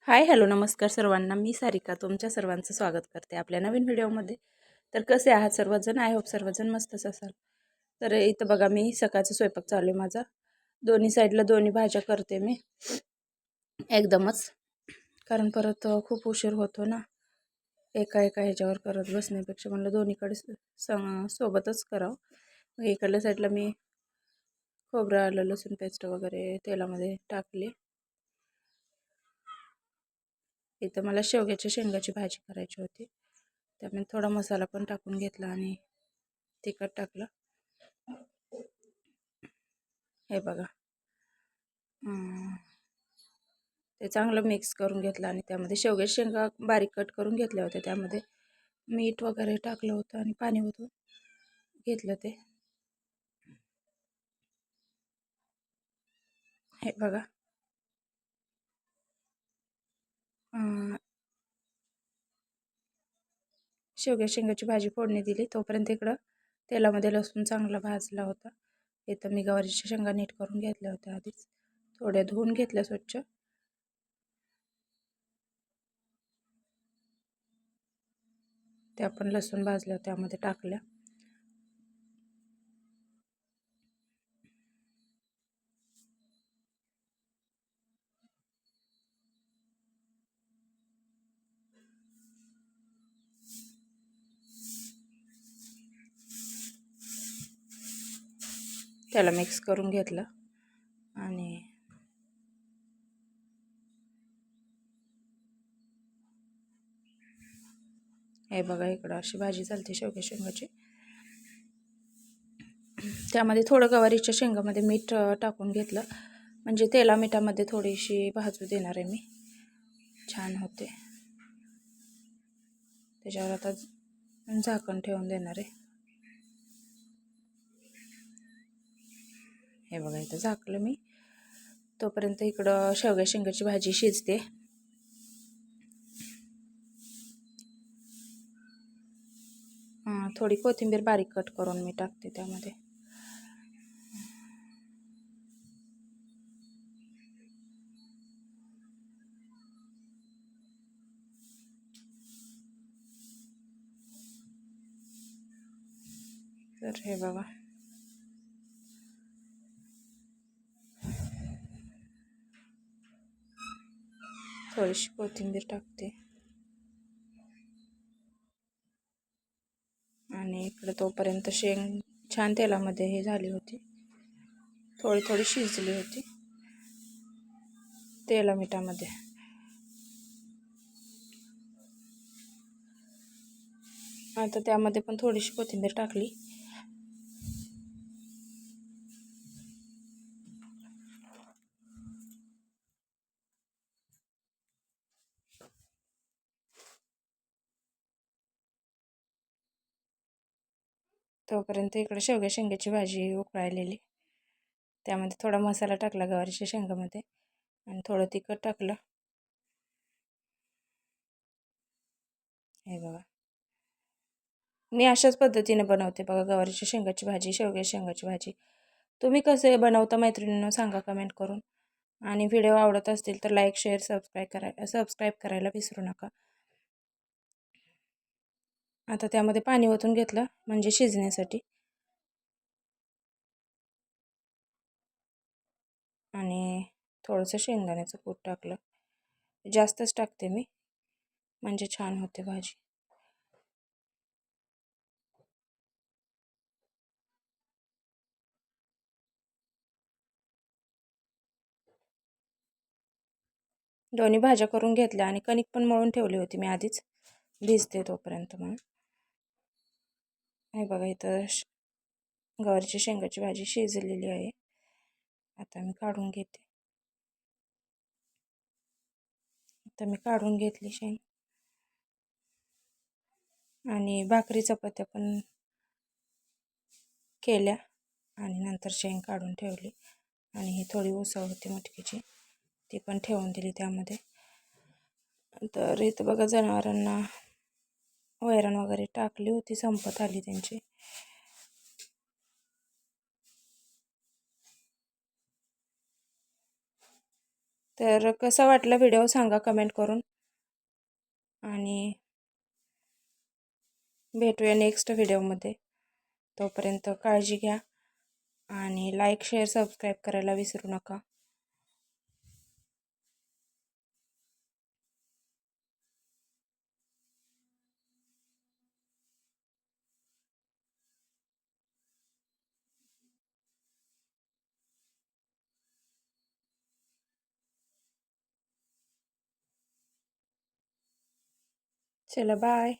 Hi hello नमस्कार सर्वांना. मी सारिका तुमच्या सर्वांचं स्वागत करते आपल्या नवीन व्हिडिओमध्ये. तर कसे आहात सर्वजण? आय होप सर्वजण मस्तच असाल. तर इथं बघा मी सकाळचा स्वयंपाक चालू आहे माझा. दोन्ही साईडला दोन्ही भाज्या करते मी एकदमच, कारण परत खूप उशीर होतो ना. एका एका ह्याच्यावर करत बसण्यापेक्षा म्हणलं दोन्हीकडे सोबतच करावं. मग इकडल्या साईडला मी खोबरं आलं लसूण पेस्ट वगैरे तेलामध्ये टाकली. इथं मला शेवग्याच्या शेंगाची भाजी करायची होती, त्यामुळे थोडा मसाला पण टाकून घेतला आणि तिखट टाकलं. हे बघा, ते चांगलं मिक्स करून घेतलं आणि त्यामध्ये शेवग्याच्या शेंगा बारीक कट करून घेतल्या होत्या. त्यामध्ये मीठ वगैरे टाकलं होतं आणि पाणी ओतून घेतलं. ते हे बघा, शेवग्या शेंगाची भाजी फोडणी दिली. तोपर्यंत इकडं तेलामध्ये लसूण चांगला भाजला होता. इथं मी गवारीच्या शेंगा नीट करून घेतल्या होत्या आधीच, थोड्या धुवून घेतल्या स्वच्छ. त्या पण लसूण भाजल्या त्यामध्ये टाकल्या. त्याला मिक्स करून घेतलं आणि हे बघा, इकडं अशी भाजी चालते शेवग्या शेंगाची. त्यामध्ये थोडं गवारीच्या शेंगामध्ये मीठ टाकून घेतलं, म्हणजे तेला मिठामध्ये थोडीशी भाजू देणार आहे मी, छान होते. त्याच्यावर आता झाकण ठेवून देणार आहे. हे बघा, इथं झाकलं मी. तोपर्यंत इकडं शेवग्या शेंगाची भाजी शिजते. थोडी कोथिंबीर बारीक कट करून मी टाकते त्यामध्ये. तर हे बघा, थोडीशी कोथिंबीर टाकते आणि इकडे तोपर्यंत शेंग छान तेलामध्ये हे झाली होती, थोडी थोडी शिजली होती तेला मिठामध्ये. आता त्यामध्ये पण थोडीशी कोथिंबीर टाकली. तोपर्यंत इकडे शेवग्या शेंगाची भाजी उकळायलेली. त्यामध्ये थोडा मसाला टाकला गवारीच्या शेंगामध्ये आणि थोडं तिखट टाकलं. हे बघा, मी अशाच पद्धतीने बनवते बघा गवारीच्या शेंगाची भाजी, शेवग्या शेंगाची भाजी. तुम्ही कसे बनवता मैत्रिणींनो सांगा कमेंट करून. आणि व्हिडिओ आवडत असतील तर लाईक शेअर सबस्क्राईब करायला विसरू नका. आता त्यामध्ये पाणी ओतून घेतलं म्हणजे शिजण्यासाठी, आणि थोडंसं शेंगदाण्याचं कूट टाकलं. जास्तच टाकते मी, म्हणजे छान होते भाजी. दोन्ही भाज्या करून घेतल्या आणि कणिक पण मळून ठेवली होती मी आधीच, भिजते तोपर्यंत म्हणून. हे बघा, इथं गवारीच्या शेंगाची भाजी शिजलेली आहे. आता मी काढून घेते. आता मी काढून घेतली शेंग आणि भाकरी चपात्या पण केल्या आणि नंतर शेंग काढून ठेवली. आणि ही थोडी उसळ होती मटकीची, ती पण ठेवून दिली त्यामध्ये. तर इथं बघा, जनावरांना वैरण वगैरे टाकली होती, संपत आली त्यांची. तर कसा वाटला व्हिडिओ सांगा कमेंट करून. आणि भेटूया नेक्स्ट व्हिडिओमध्ये. तोपर्यंत काळजी घ्या आणि लाईक शेअर सबस्क्राईब करायला विसरू नका. चला बाय.